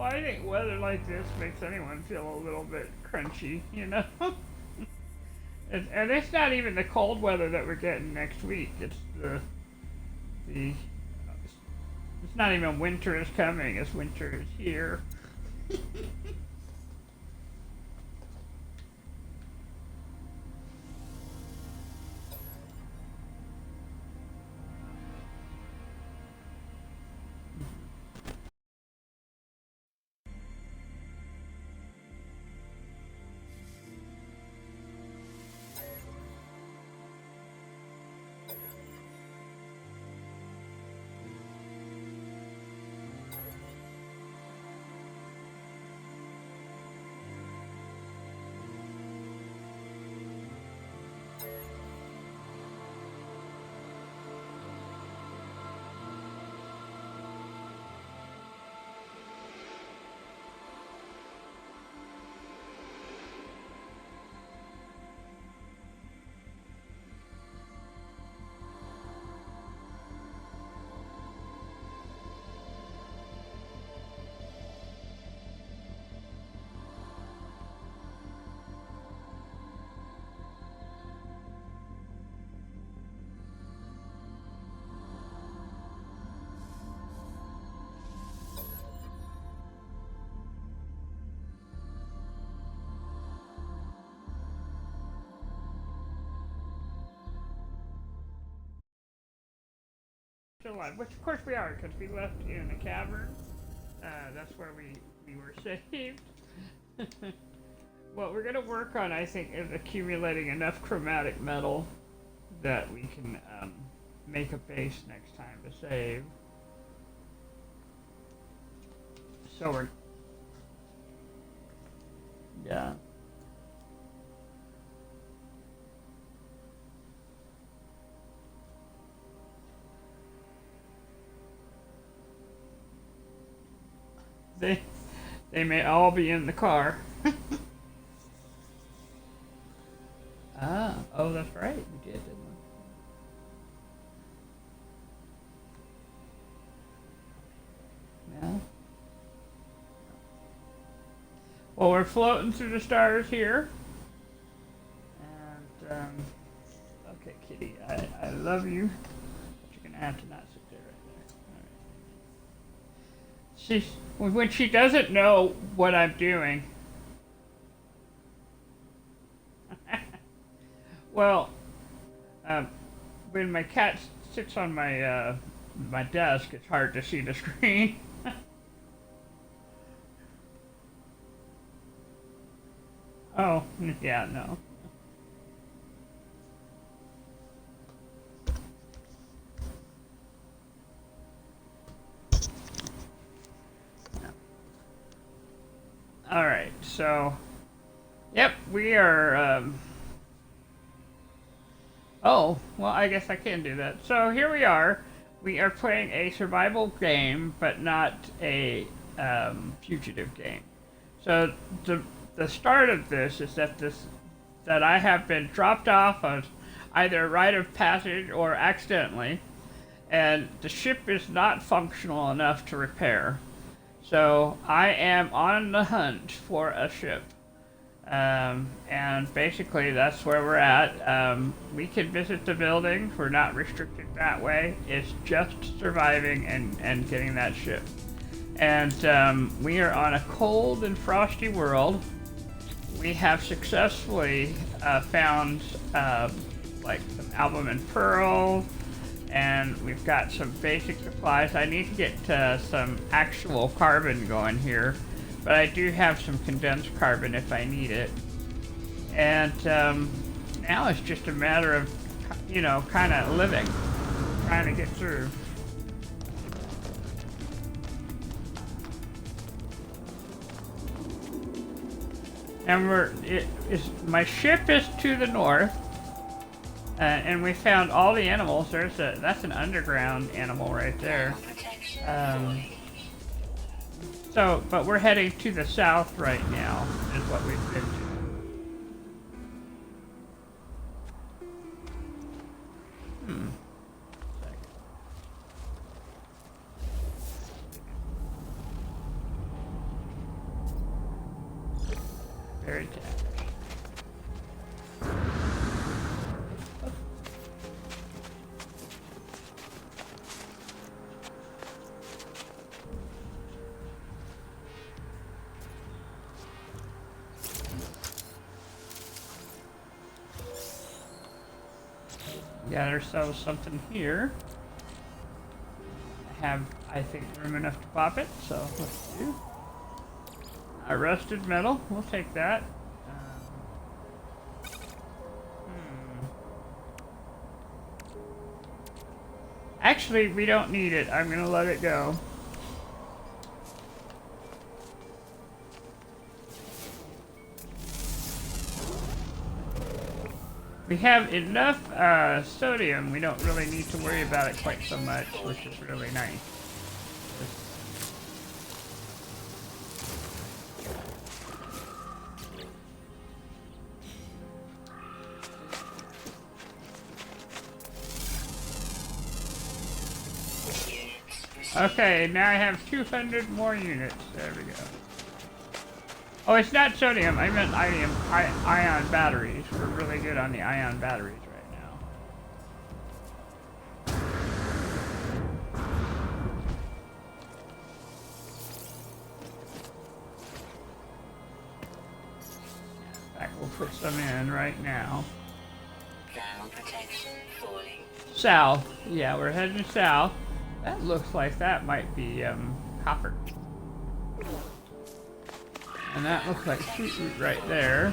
Well, I think weather like this makes anyone feel a little bit crunchy, you know? And it's not even the cold weather that we're getting next week. It's the it's not even winter is coming, it's winter is here. Still alive, which of course we are, because we left in a cavern. That's where we were saved. What we're gonna work on, I think, is accumulating enough chromatic metal that we can make a base next time to save. So we're, yeah. They they may all be in the car. Ah, oh, that's right, we did, didn't we? Yeah. Well, we're floating through the stars here, and okay, Kitty, I love you, but you're gonna have to not sit there right there. All right. When she doesn't know what I'm doing. Well, um, when my cat sits on my desk, it's hard to see the screen. Oh, yeah, no. All right, so, yep, we are. Oh, well, I guess I can do that. So here we are. We are playing a survival game, but not a fugitive game. So the start of this is that I have been dropped off of either a rite of passage or accidentally, and the ship is not functional enough to repair. So I am on the hunt for a ship. And basically that's where we're at. We can visit the buildings. We're not restricted that way. It's just surviving and getting that ship. And we are on a cold and frosty world. We have successfully found like some album and pearl, and we've got some basic supplies. I need to get some actual carbon going here, but I do have some condensed carbon if I need it. And now it's just a matter of, you know, kind of living, trying to get through. And my ship is to the north, and we found all the animals. That's an underground animal right there. But we're heading to the south right now, is what we've been to. Hmm. Military tax. Got ourselves something here. Have, I think, room enough to pop it, so let's do. A rusted metal, we'll take that. Actually, we don't need it. I'm gonna let it go. We have enough sodium, we don't really need to worry about it quite so much, which is really nice. Okay, now I have 200 more units. There we go. Oh, it's not sodium. I meant ion batteries. We're really good on the ion batteries right now. In fact, we'll put some in right now. South. Yeah, we're heading south. That looks like that might be copper. And that looks like sweetroot right there.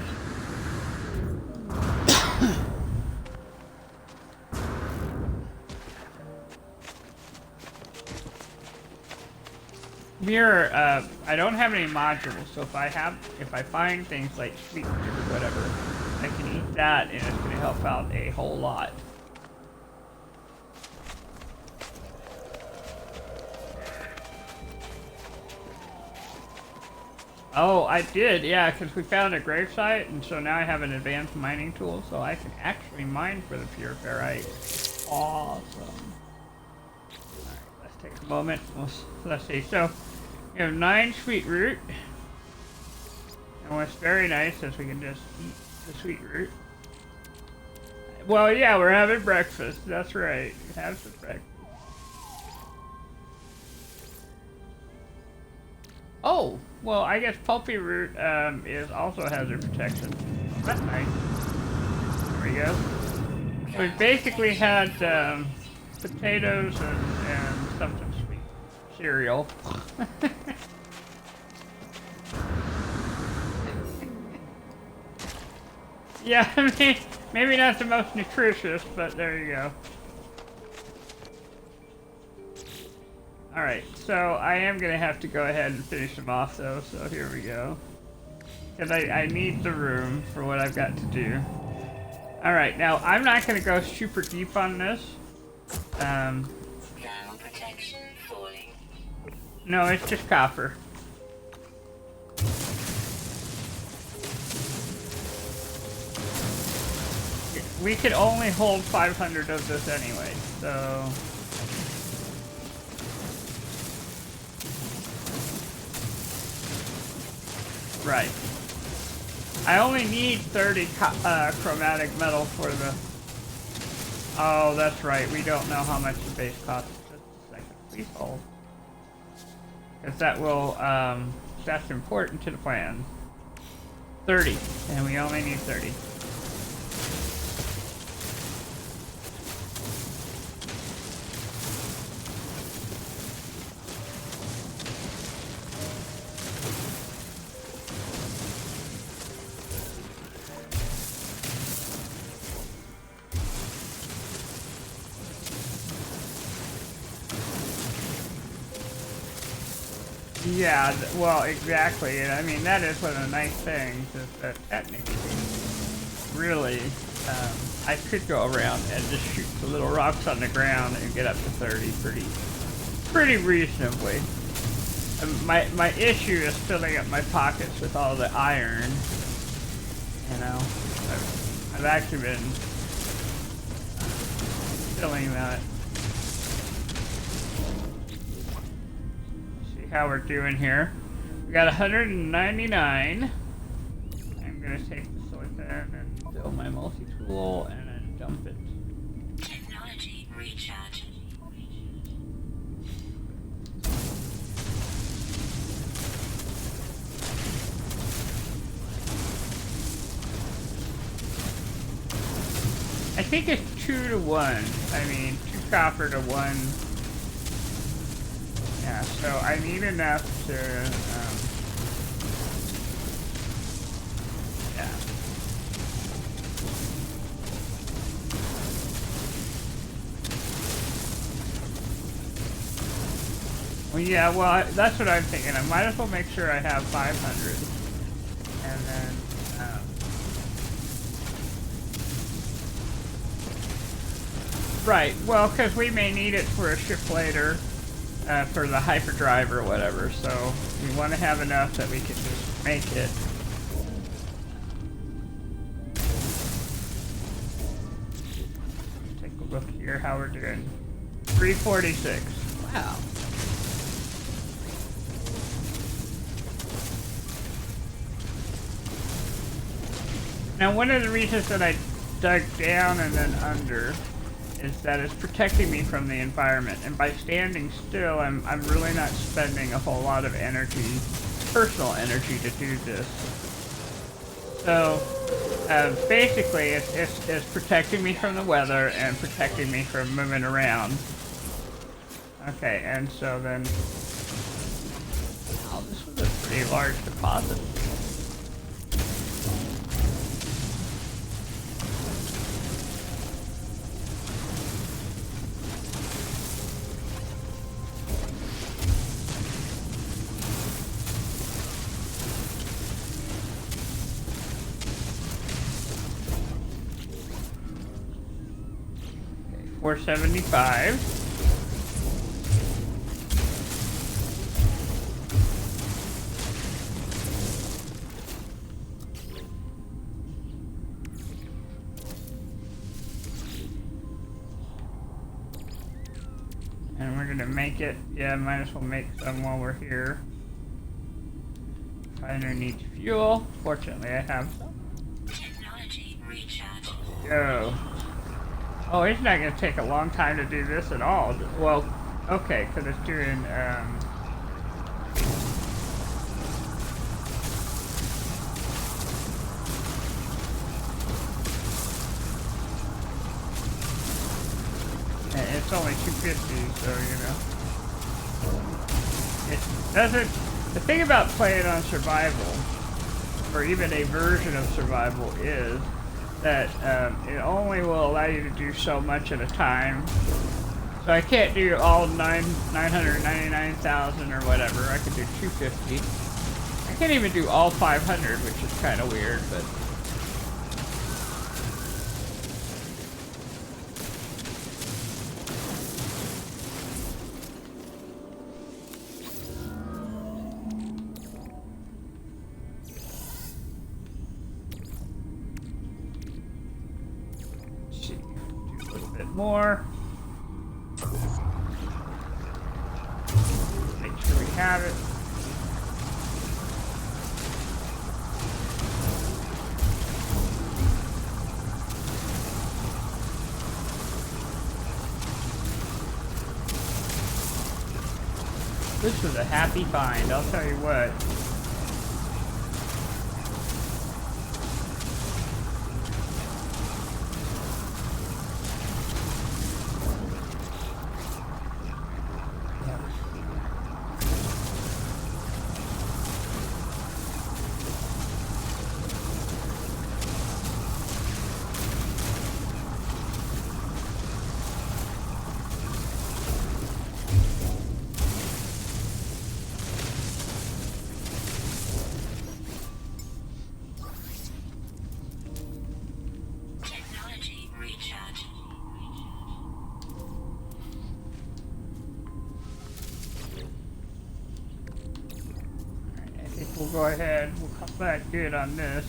Mirror, I don't have any modules, so if I find things like sweetroot or whatever, I can eat that and it's going to help out a whole lot. Oh, I did, yeah, because we found a gravesite, and so now I have an advanced mining tool, so I can actually mine for the pure ferrite. Awesome. Alright, let's take a moment. Let's see. So, we have 9 sweet root. And what's very nice is we can just eat the sweet root. Well, yeah, we're having breakfast. That's right. Have some breakfast. Oh, well, I guess pulpy root is also hazard protection. That's nice. There we go. So we basically had potatoes and something sweet. Cereal. Yeah, I mean, maybe not the most nutritious, but there you go. Alright, so I am going to have to go ahead and finish them off though, so here we go. Because I need the room for what I've got to do. Alright, now I'm not going to go super deep on this. No, it's just copper. We could only hold 500 of this anyway, so... Right. I only need 30 chromatic metal for the... Oh, that's right. We don't know how much the base costs. Just a second. Please hold. Because that will, that's important to the plan. 30. And we only need 30. Yeah, well, exactly. And I mean, that is one of the nice things, is that technically, really, I could go around and just shoot the little rocks on the ground and get up to 30 pretty reasonably. My issue is filling up my pockets with all the iron. You know, I've actually been filling that. How we're doing here. We got 199. I'm gonna take the silicon and fill my multi-tool and then dump it. Technology recharge. I think it's 2 to 1. I mean, 2 copper to 1. Yeah, so I need enough to, yeah. Well, yeah, well, that's what I'm thinking. I might as well make sure I have 500. And then, right, well, because we may need it for a ship later, for the hyperdrive or whatever, so we want to have enough that we can just make it. Take a look here how we're doing. 346. Wow. Now, one of the reasons that I dug down and then under is that it's protecting me from the environment, and by standing still, I'm really not spending a whole lot of energy, personal energy, to do this. So, basically, it's protecting me from the weather and protecting me from moving around. Okay, and so then, oh, this was a pretty large deposit. Okay, 475. And we're gonna make it, yeah, might as well make some while we're here. Finder needs fuel. Fortunately, I have some. Technology recharge. Go. Oh, it's not gonna take a long time to do this at all. Well, okay, because it's doing, it's only 250, so, you know. It doesn't... The thing about playing on survival, or even a version of survival, is that it only will allow you to do so much at a time. So I can't do all 999,000 or whatever. I could do 250. I can't even do all 500, which is kind of weird, but... more. Make sure we have it. This was a happy find, I'll tell you what. We'll go ahead, we'll come back good on this.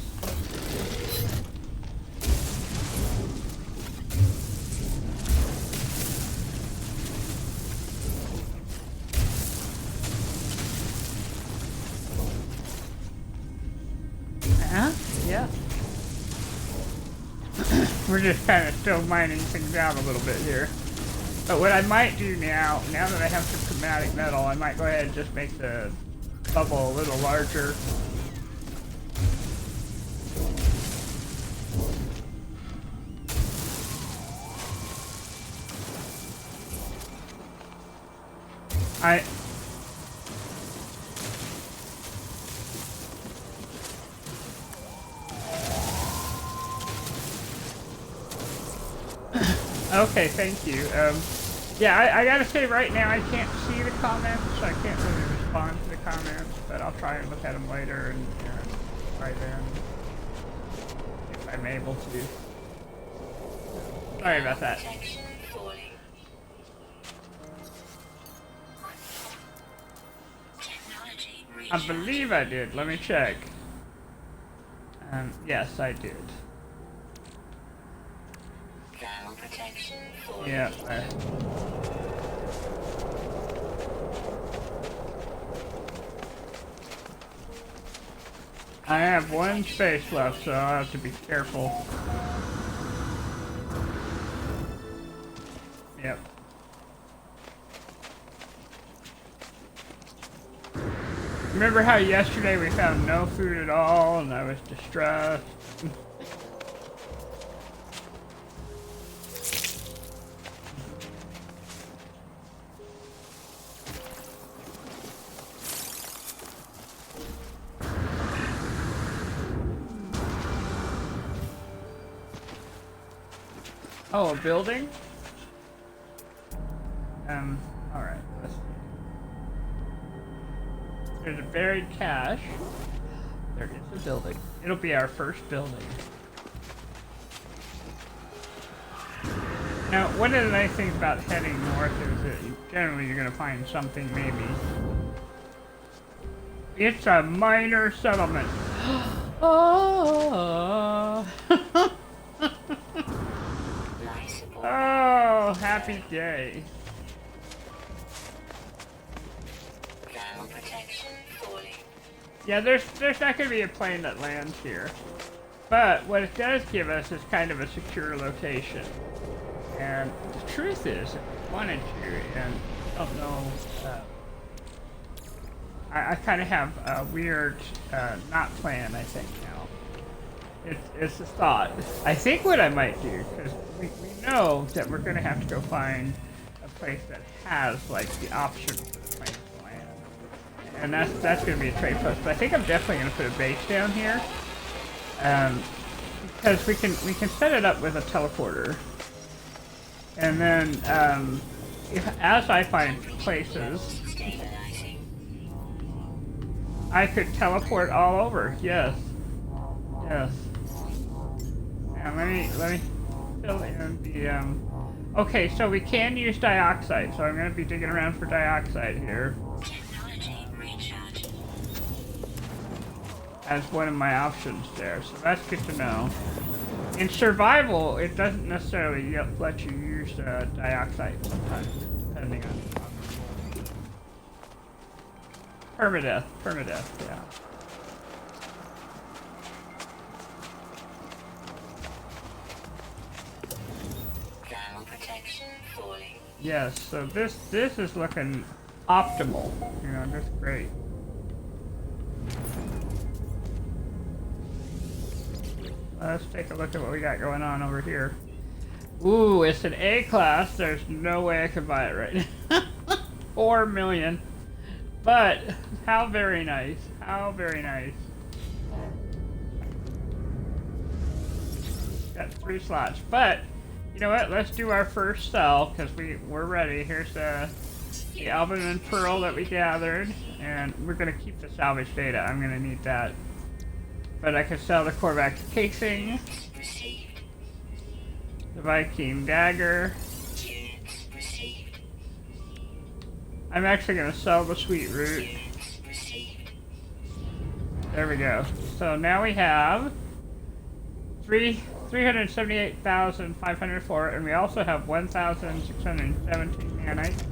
Huh? Yeah. We're just kind of still mining things out a little bit here. But what I might do now that I have some chromatic metal, I might go ahead and just make the bubble a little larger. Okay, thank you. Yeah, I gotta say right now I can't see the comments, so I can't really respond to the comments, but I'll try and look at them later and try then, if I'm able to. Sorry about that. I believe I did. Let me check. Yes, I did. Yeah. I have one space left, so I'll have to be careful. Yep. Remember how yesterday we found no food at all and I was distressed? Oh, a building? Alright, let's see. There's a buried cache. There is a building. It'll be our first building. Now, one of the nice things about heading north is that generally you're going to find something maybe. It's a minor settlement. Oh. Oh, happy day. Yeah, there's not going to be a plane that lands here. But what it does give us is kind of a secure location. And the truth is, if we wanted to, and I don't know, I kind of have a weird, not plan, I think, now. It's a thought. I think what I might do, because we know that we're going to have to go find a place that has, like, the option for the plane to land. And that's going to be a trade post. But I think I'm definitely going to put a base down here. Because we can set it up with a teleporter. And then, as I find places, I could teleport all over. Yes. Yes. Now let me fill in the, okay, so we can use dioxide, so I'm going to be digging around for dioxide here. As one of my options there, so that's good to know. In survival, it doesn't necessarily let you use dioxide sometimes, depending on permadeath, yeah. Yes, so this is looking optimal. You know, just great. Let's take a look at what we got going on over here. Ooh, it's an A class. There's no way I could buy it right now. 4 million. But how very nice. How very nice. Got 3 slots. But you know what? Let's do our first sell because we're ready. Here's the albumin pearl that we gathered, and we're gonna keep the salvage data. I'm gonna need that. But I could sell the Korvax casing, the Viking dagger. I'm actually going to sell the sweet root. There we go. So now we have 378,504, and we also have 1,617 nanites.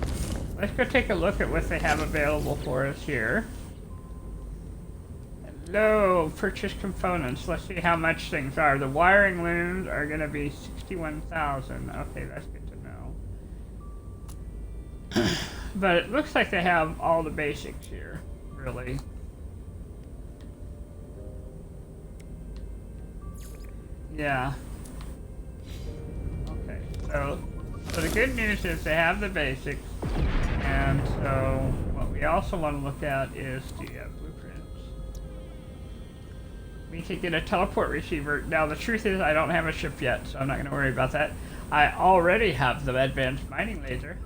Let's go take a look at what they have available for us here. Low purchase components. Let's see how much things are. The wiring looms are going to be 61,000. Okay, that's good to know. But it looks like they have all the basics here, really. Yeah. Okay, so the good news is they have the basics, and so what we also want to look at is the blueprints. We could get a teleport receiver. Now the truth is I don't have a ship yet, so I'm not going to worry about that. I already have the advanced mining laser,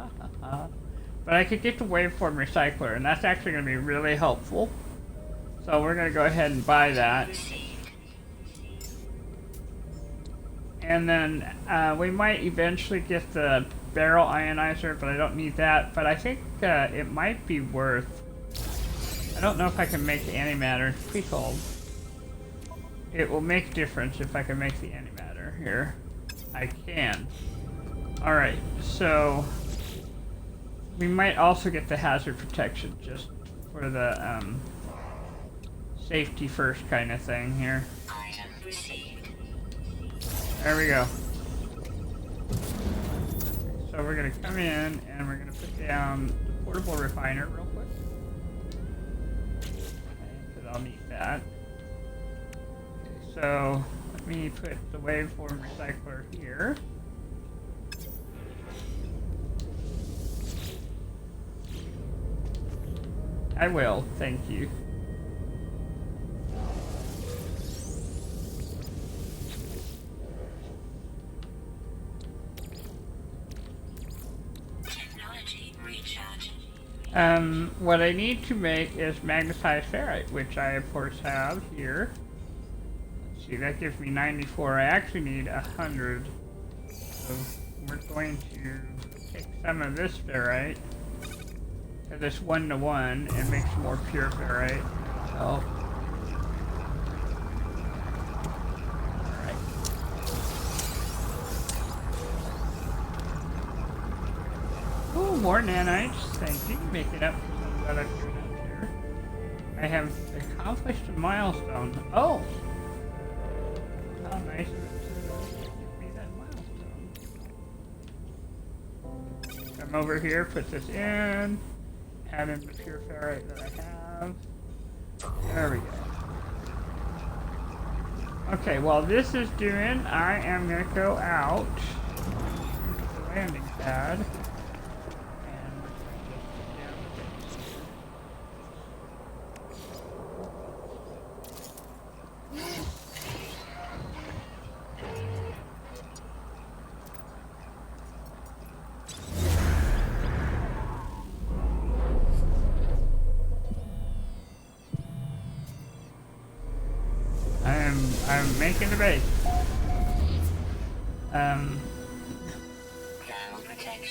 but I could get the waveform recycler, and that's actually going to be really helpful. So we're going to go ahead and buy that. And then we might eventually get the barrel ionizer, but I don't need that. But I think it might be worth... I don't know if I can make the antimatter. Please hold. It will make a difference if I can make the antimatter here. I can. Alright, so... we might also get the hazard protection just for the safety first kind of thing here. Item received. There we go. So we're going to come in and we're going to put down the portable refiner real quick. Because I'll need that. Okay, so let me put the waveform recycler here. I will, thank you. What I need to make is magnetized ferrite, which I of course have here. Let's see, that gives me 94. I actually need 100. So we're going to take some of this ferrite, this 1-to-1, and make some more pure ferrite. So, oh, more nanites, thank you. Make it up for some that I've given up here. I have accomplished a milestone. Oh! How nice of it to give me that milestone. Come over here, put this in, add in the pure ferrite that I have. There we go. Okay, while this is doing, I am going to go out to the landing pad. I'm making the base.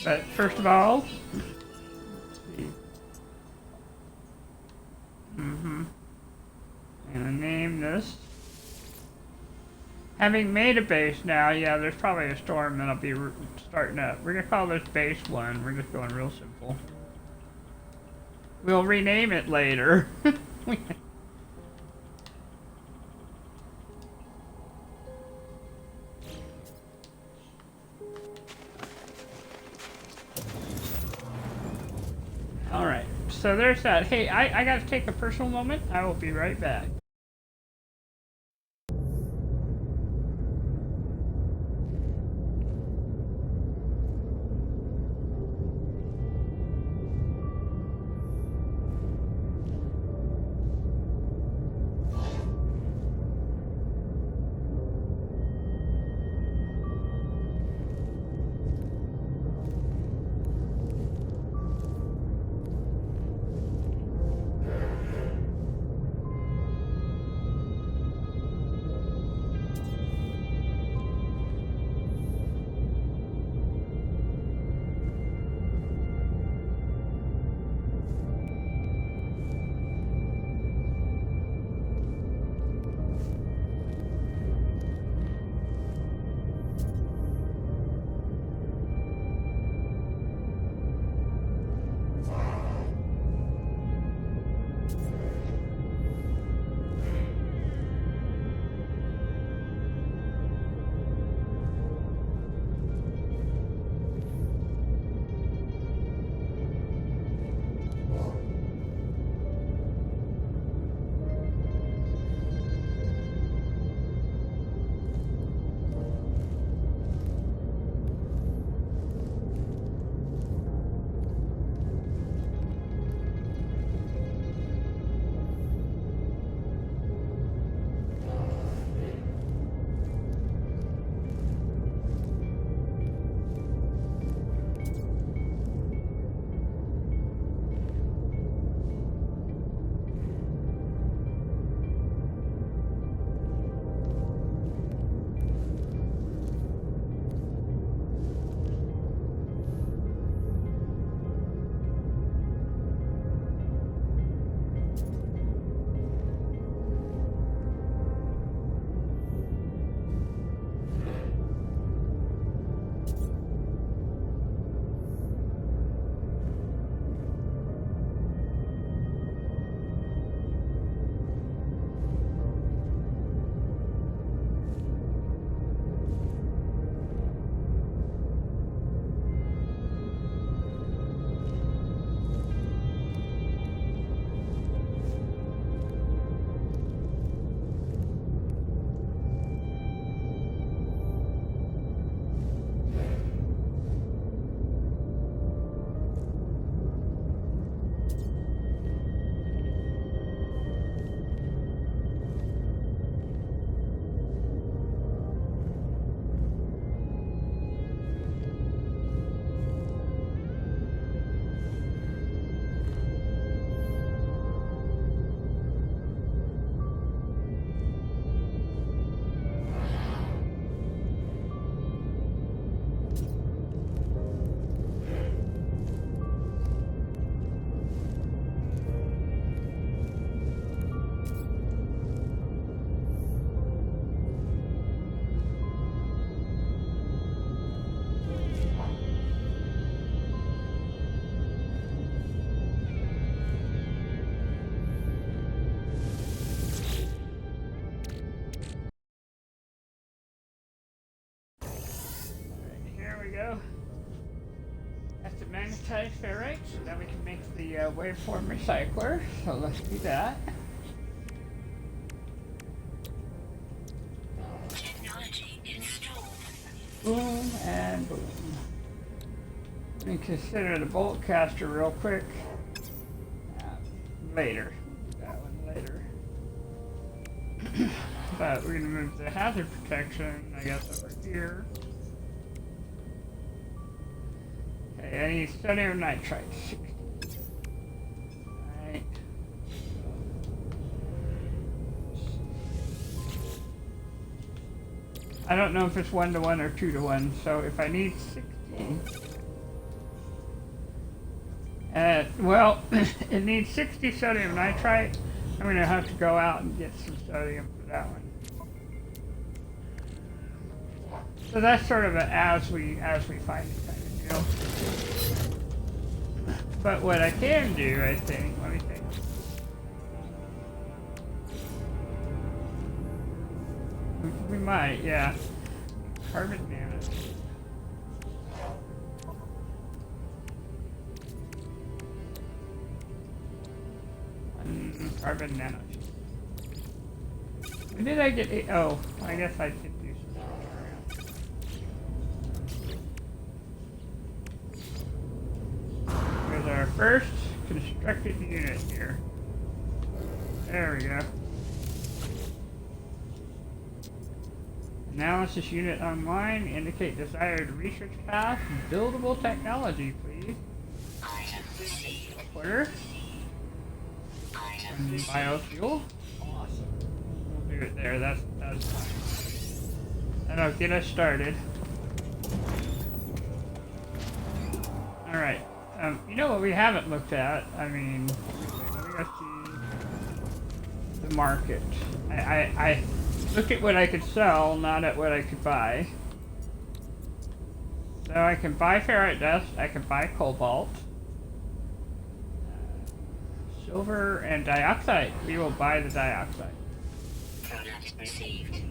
But first of all, I'm gonna name this. Having made a base now, yeah, there's probably a storm that'll be starting up. We're gonna call this base 1. We're just going real simple. We'll rename it later. Alright, so there's that. Hey, I gotta take a personal moment. I will be right back. magnetized ferrite so that we can make the waveform recycler. So let's do that. Technology installed. Boom and boom. Let me consider the bolt caster real quick. Later. That one later. But we're gonna move the hazard protection, I guess, over here. Okay, I need sodium nitrite. 60. Alright. I don't know if it's 1-to-1 or 2-to-1, so if I need 60. Well, it needs 60 sodium nitrite. I'm gonna have to go out and get some sodium for that one. So that's sort of a as we find it kind of deal. But what I can do, I think, let me think. We might, yeah. Carbon nanotube. Carbon nanotube. When did I get a? Oh, I guess I did do some. Here's our first constructed unit here. There we go. Analysis unit online. Indicate desired research path. Buildable technology, please. Order. Biofuel. Awesome. We'll do it there. That's fine. That'll get us started. All right. You know what we haven't looked at? I mean, let me go see the market. I looked at what I could sell, not at what I could buy. So I can buy ferrite dust. I can buy cobalt. Silver and dioxide. We will buy the dioxide. Product received.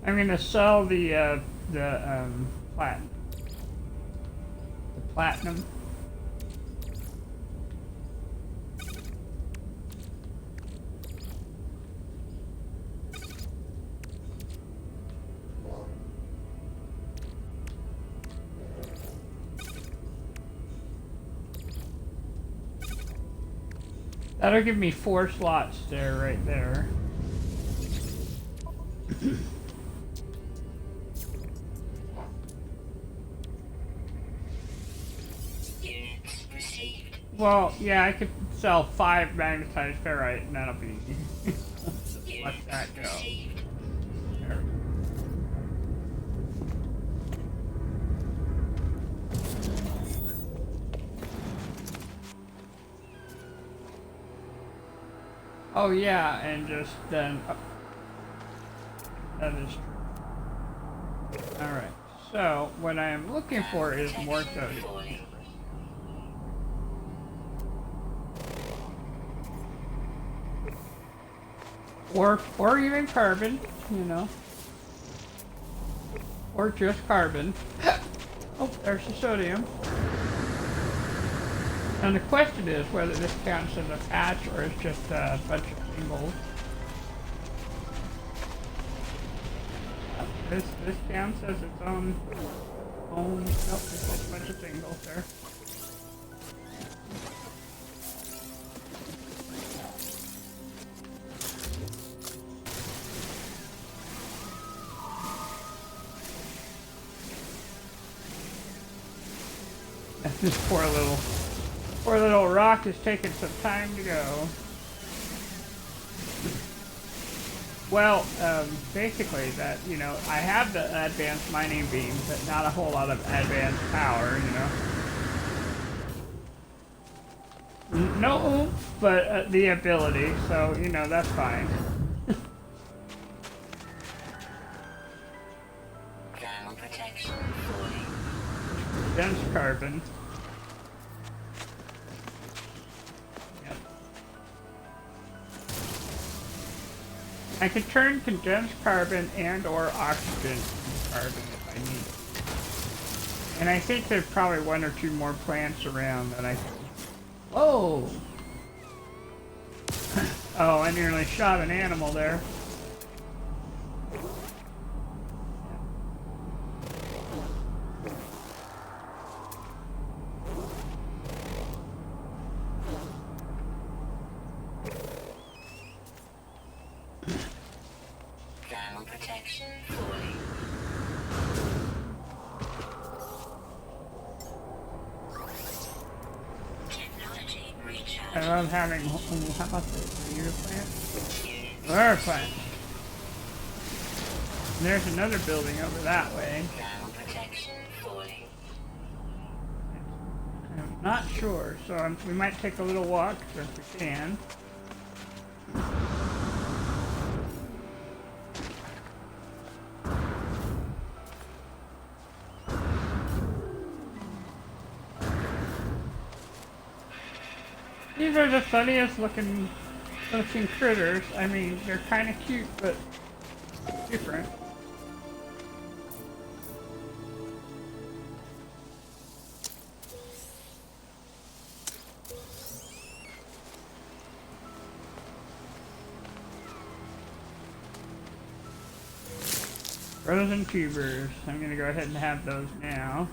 I'm gonna sell the platinum. The platinum. That'll give me 4 slots there, right there. Units received. Well, yeah, I could sell 5 magnetized ferrite, and that'll be easy. Let that go. Received. There. Oh yeah, and just then. That is true. Alright, so what I am looking for is more sodium. Falling. Or even carbon, you know. Or just carbon. Oh, there's the sodium. And the question is whether this counts as a patch or it's just a bunch of singles. This counts as its own. Nope, it's just a bunch of singles there. This poor little rock is taking some time to go. Well, basically that, you know, I have the advanced mining beam, but not a whole lot of advanced power, you know. No oomph, but the ability, so, you know, that's fine. Thermal protection falling. Dense carbon. I can turn condensed carbon and or oxygen into carbon if I need. And I think there's probably one or two more plants around that I can... Whoa! Oh, I nearly shot an animal there. Thermal protection fully. Technology recharge. I love having... How about this? Are you a plant? We're a plant. And there's another building over that way. Thermal protection fully. I'm not sure, so we might take a little walk if we can. These are the funniest looking critters. I mean, they're kind of cute, but different. Frozen tubers. I'm gonna go ahead and have those now.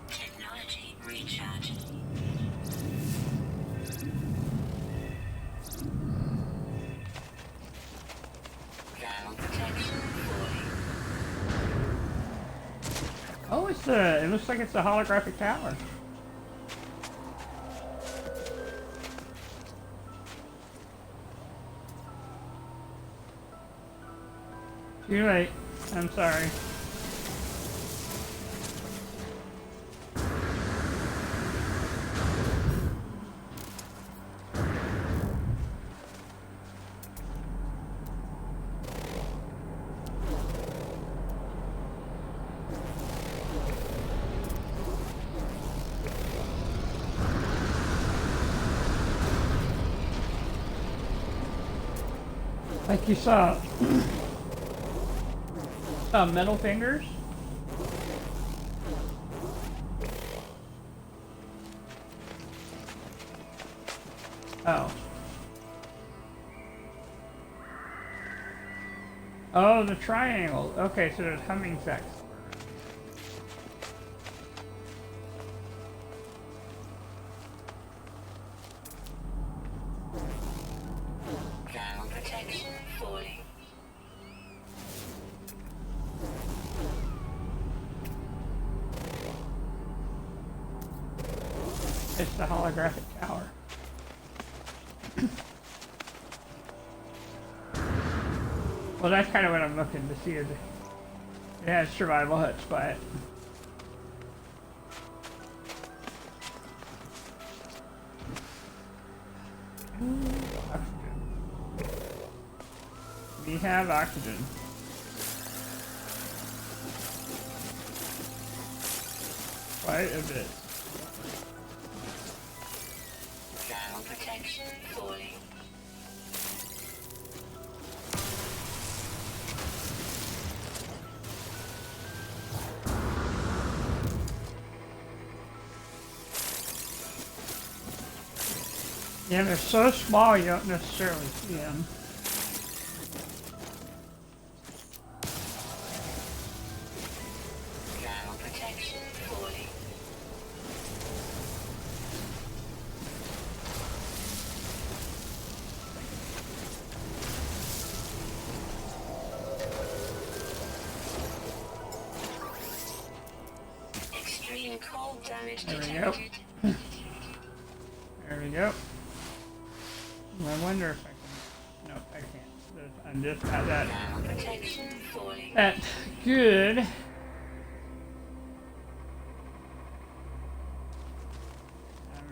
Technology recharge. Thermal protection fully. Oh, it looks like it's a holographic tower. Too late. I'm sorry. Like you saw, metal fingers. Oh. Oh, the triangle. Okay, so there's humming sex. Thermal protection fully. It's the holographic tower. Well, that's kind of what I'm looking to see. Is it has survival huts by it. Oxygen. We have oxygen. Quite a bit. Thermal protection fully. Yeah, they're so small you don't necessarily see them. Thermal protection fully. Extreme cold damage There we go. detected. There we go. I wonder if I can. Nope, I can't. I'm just at that. Thermal protection fully. That's good. I'm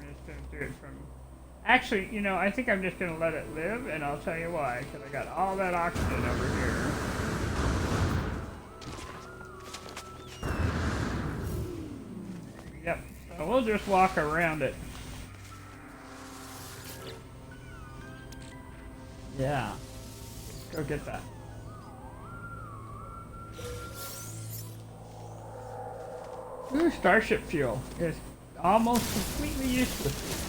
just gonna do it from. Actually, you know, I think I'm just gonna let it live, and I'll tell you why. Because I got all that oxygen over here. Yep. So we'll just walk around it. Yeah. Go get that. Ooh, starship fuel is almost completely useless.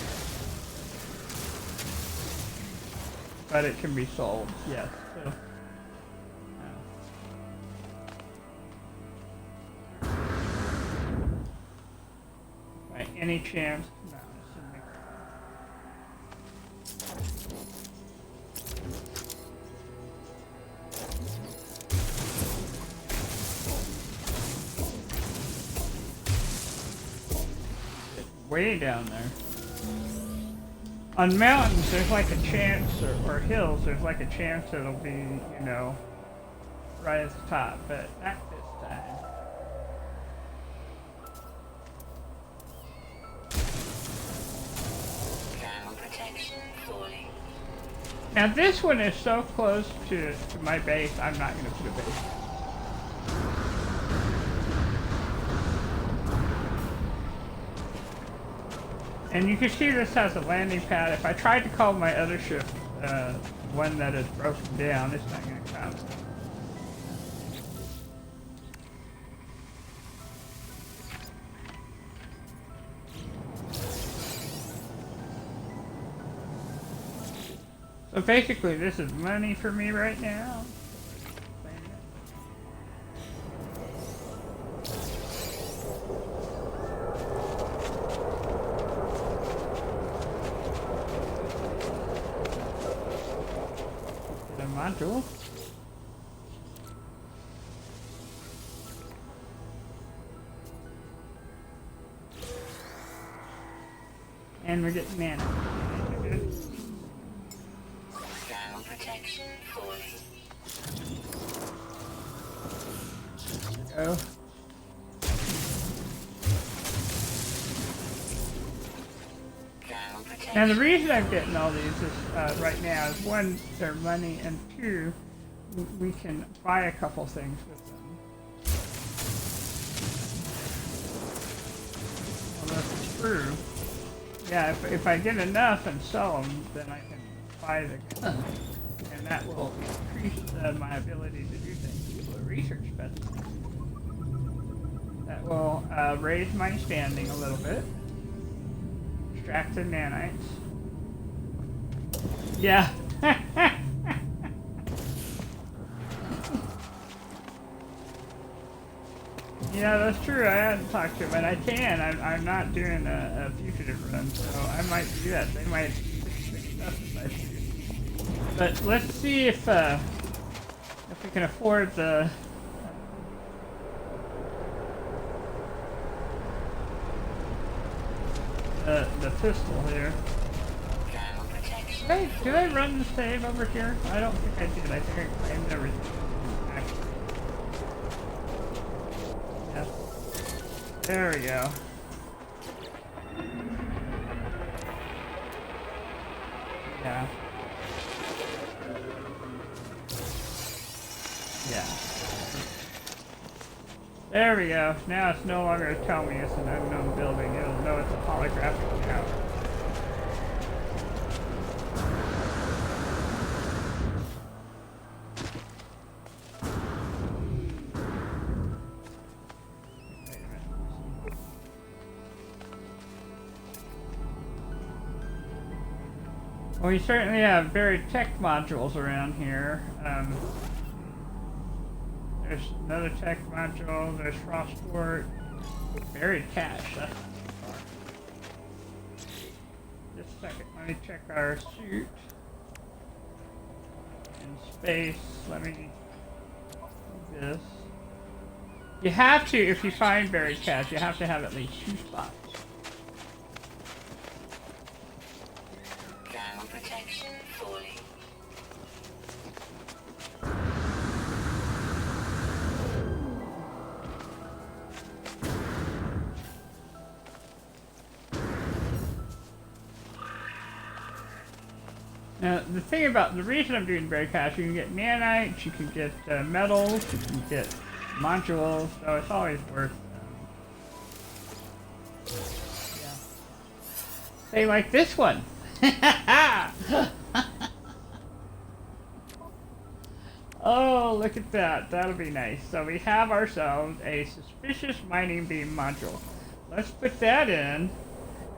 But it can be sold, yes. So, by any chance? No, this shouldn't make way down there. On mountains, there's like a chance, or hills, there's like a chance it'll be, you know, right at the top, but not this time. Thermal protection falling. Now this one is so close to my base, I'm not going to put a base. And you can see this has a landing pad. If I tried to call my other ship, one that is broken down, it's not going to come. So basically this is money for me right now. Module. And we're getting mana. Thermal protection falling. Go. Thermal protection. Now the reason I'm getting all these is right now is one, they're money, and two, we can buy a couple things with them. Well, that's true. Yeah, if I get enough and sell them, then I can buy the gun, and that will increase my ability to do things to a research specimen. That will raise my standing a little bit. Extract the nanites. Yeah. Yeah, that's true. I hadn't talked to him, and I can. I'm not doing a fugitive run, so I might do that. They might fix stuff if I do. But let's see if we can afford the pistol here. Thermal protection. Did I run the save over here? I don't think I did. I think I claimed everything. Actually. Yes. There we go. Yeah. Yeah. There we go. Now it's no longer telling me it's an unknown building. It'll know it's a holographic tower. Well, we certainly have very tech modules around here. There's another tech module, there's Frostport, buried cache, that's far. Just a second, let me check our suit. In space, let me do this. You have to, if you find buried cache, you have to have at least 2 spots. Thermal protection falling. Now, the thing about the reason I'm doing very fast, you can get nanites, you can get metals, you can get modules, so it's always worth. Yeah. Say like this one. Oh, look at that. That'll be nice. So we have ourselves a suspicious mining beam module. Let's put that in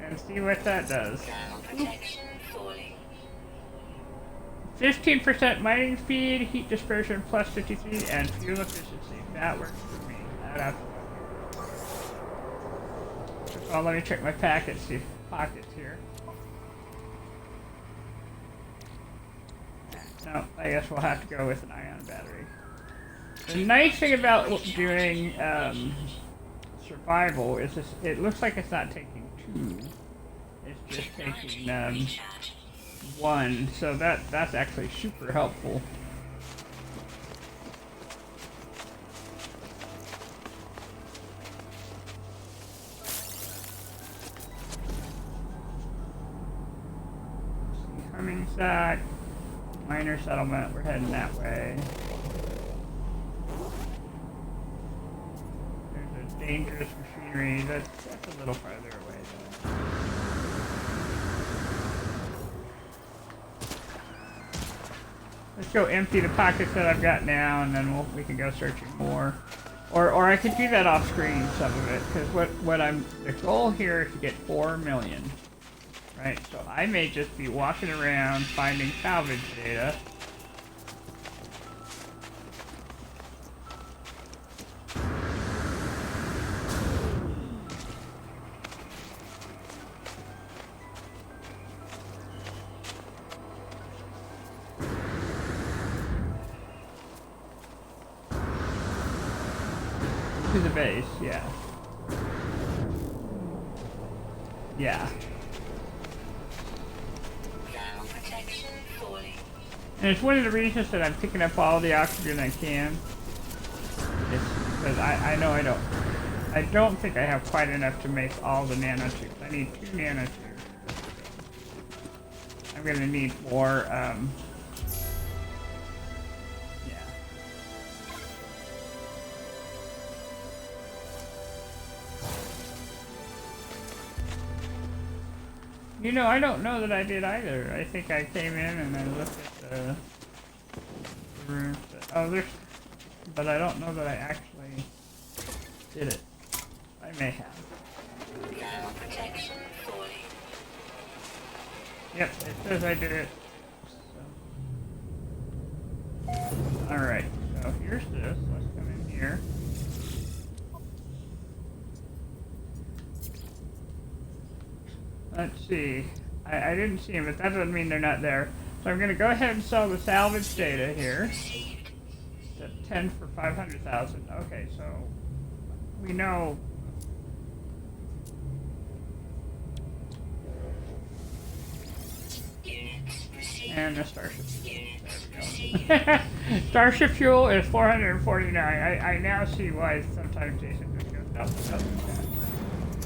and see what that does. Thermal protection falling. 15% mining speed, heat dispersion plus 53, and fuel efficiency. That works for me. That absolutely works. So let me check my pockets here. No, I guess we'll have to go with an ion battery. The nice thing about doing survival is this, it looks like it's not taking 2. It's just taking 1, so that's actually super helpful. Humming sack. Minor settlement, we're heading that way. There's a dangerous machinery, that's a little farther away though. Let's go empty the pockets that I've got now, and then we can go searching more. Or I could do that off screen, some of it, because the goal here is to get 4 million. Right, so I may just be walking around finding salvage data. To the base, yeah. Yeah. And it's one of the reasons that I'm picking up all the oxygen I can. It's because I know I don't think I have quite enough to make all the nanotubes. I need 2 nanotubes. I'm gonna need more, yeah. You know, I don't know that I did either. I think I came in and I looked at the rooms. But I don't know that I actually did it. I may have. Thermal protection falling. Yep, it says I did it. So. Alright, so here's this. Let's come in here. Let's see. I didn't see them, but that doesn't mean they're not there. So I'm going to go ahead and sell the salvage data here. At 10 for 500,000. Okay, so we know. And the starship. There we go. Starship fuel is 449. I now see why sometimes Jason just goes up.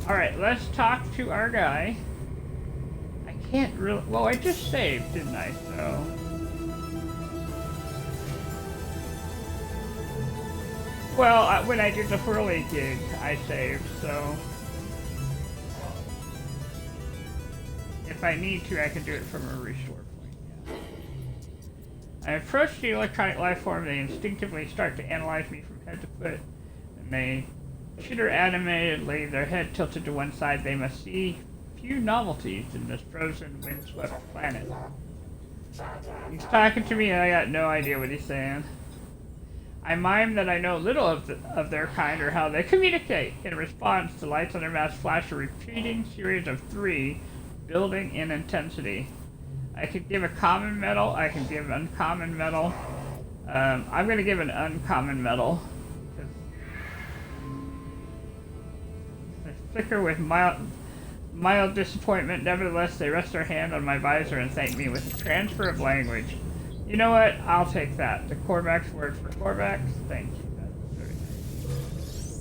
Alright, let's talk to our guy. I can't really. Well, I just saved, didn't I? So. Well, when I did the Whirly gig, I saved, so. If I need to, I can do it from a restore point. Yeah. I approach the electronic life form, they instinctively start to analyze me from head to foot, and they chitter animatedly, their head tilted to one side. They must see few novelties in this frozen, windswept planet. He's talking to me and I got no idea what he's saying. I mime that I know little of their kind or how they communicate. In response, the lights on their masks flash a repeating series of 3, building in intensity. I could give a common metal, I can give uncommon metal. I'm going to give an uncommon metal. They flicker with mild disappointment. Nevertheless, they rest their hand on my visor and thank me with a transfer of language. You know what? I'll take that. The Korvax word for Korvax. Thank you. That's very nice.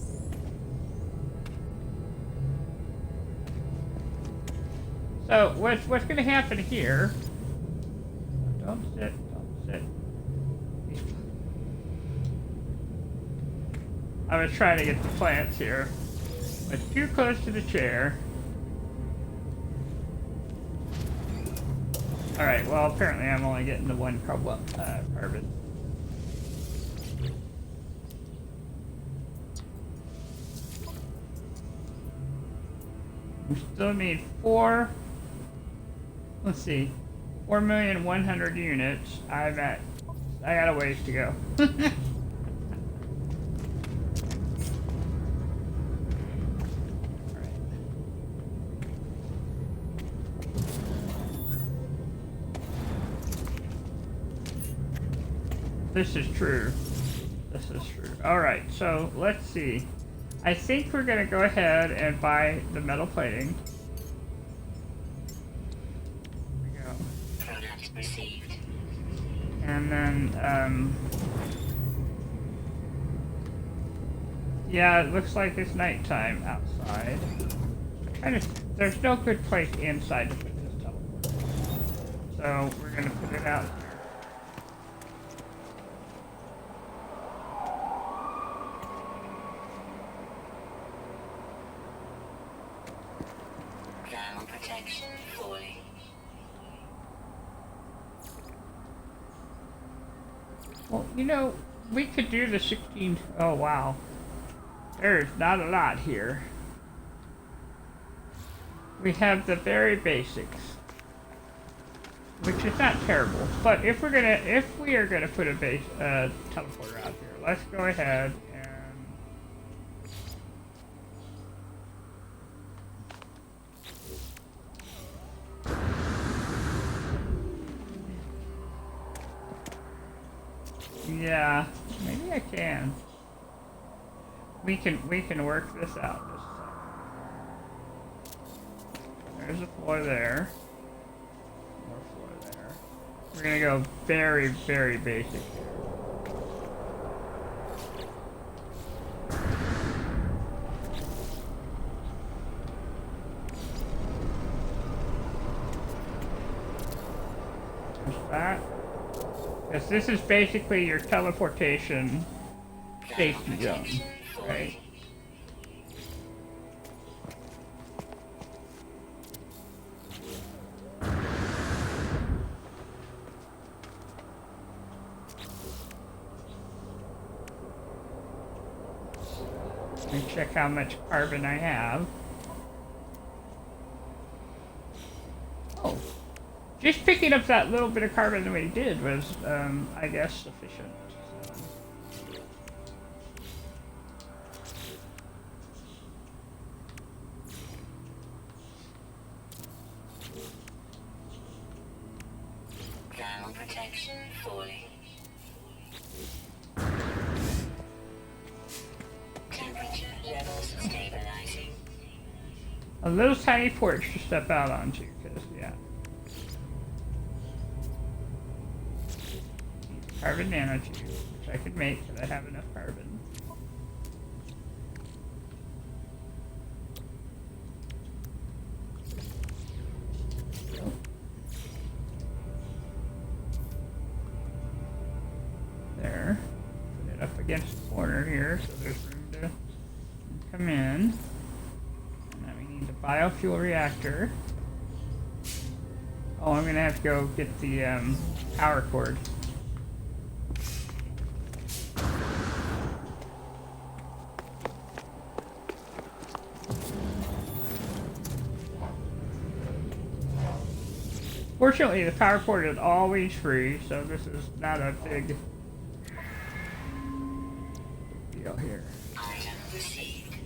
So what's going to happen here Don't sit. Don't sit. I was trying to get the plants here, but too close to the chair. Alright, well apparently I'm only getting the one carbon. We still need 4, let's see, 4,100,000 units. I got a ways to go. This is true. This is true. Alright, so let's see. I think we're going to go ahead and buy the metal plating. There we go. Product received. And then, yeah, it looks like it's nighttime outside. There's no good place inside to put this teleport. So we're going to put it out here. Thermal protection falling. Well, you know, we could do the 16... Oh, wow. There's not a lot here. We have the very basics, which is not terrible. But if we are gonna put a base teleporter out here, let's go ahead and yeah, maybe I can. We can work this out. Just there's a floor there. More floor there. We're gonna go very, very basic here. There's that. Because this is basically your teleportation safety zone, right? Let me check how much carbon I have. Oh, just picking up that little bit of carbon that we did was, I guess, sufficient. Thermal protection falling. Temperature levels stabilizing. A little tiny porch to step out onto, because, yeah. Carbon nanotubes, which I could make because I have enough carbon. There. Put it up against the corner here so there's room to come in. And then we need the biofuel reactor. Oh, I'm gonna have to go get the power cord. Fortunately, the power cord is always free, so this is not a big deal here. Item received.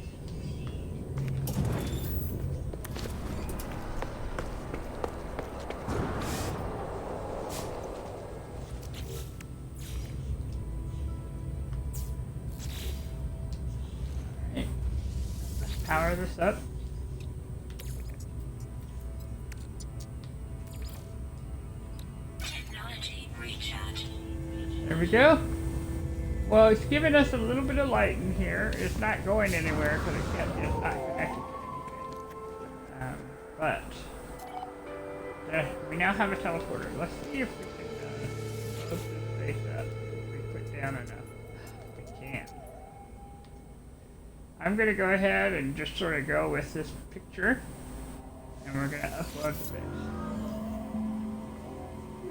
Alright. Let's power this up. There we go. Well, it's giving us a little bit of light in here. It's not going anywhere because it's not connected to anything. But we now have a teleporter. Let's see if we can down enough. If it can. I'm going to go ahead and just sort of go with this picture. And we're going to upload the base.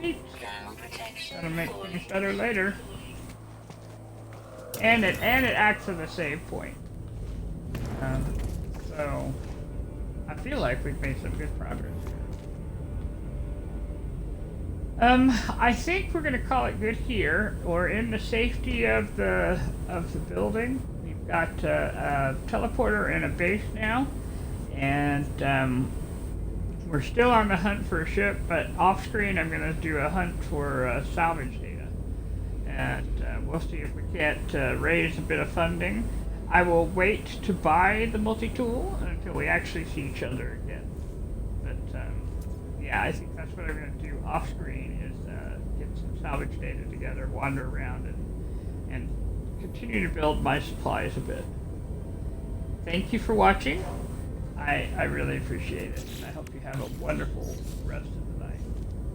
Neat. Thermal protection That'll make fully. things better later. And it acts as a save point. So I feel like we've made some good progress here. I think we're gonna call it good here, or in the safety of the building. We've got a teleporter and a base now, and we're still on the hunt for a ship. But off screen, I'm gonna do a hunt for salvage data, and we'll see if we can't raise a bit of funding. I will wait to buy the multi-tool until we actually see each other again. But yeah, I think that's what I'm going to do off screen is get some salvage data together, wander around, and continue to build my supplies a bit. Thank you for watching. I really appreciate it, and I hope you have a wonderful rest of the night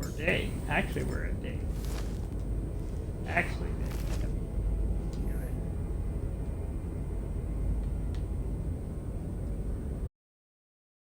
or day. Actually, we're at day. Actually, day.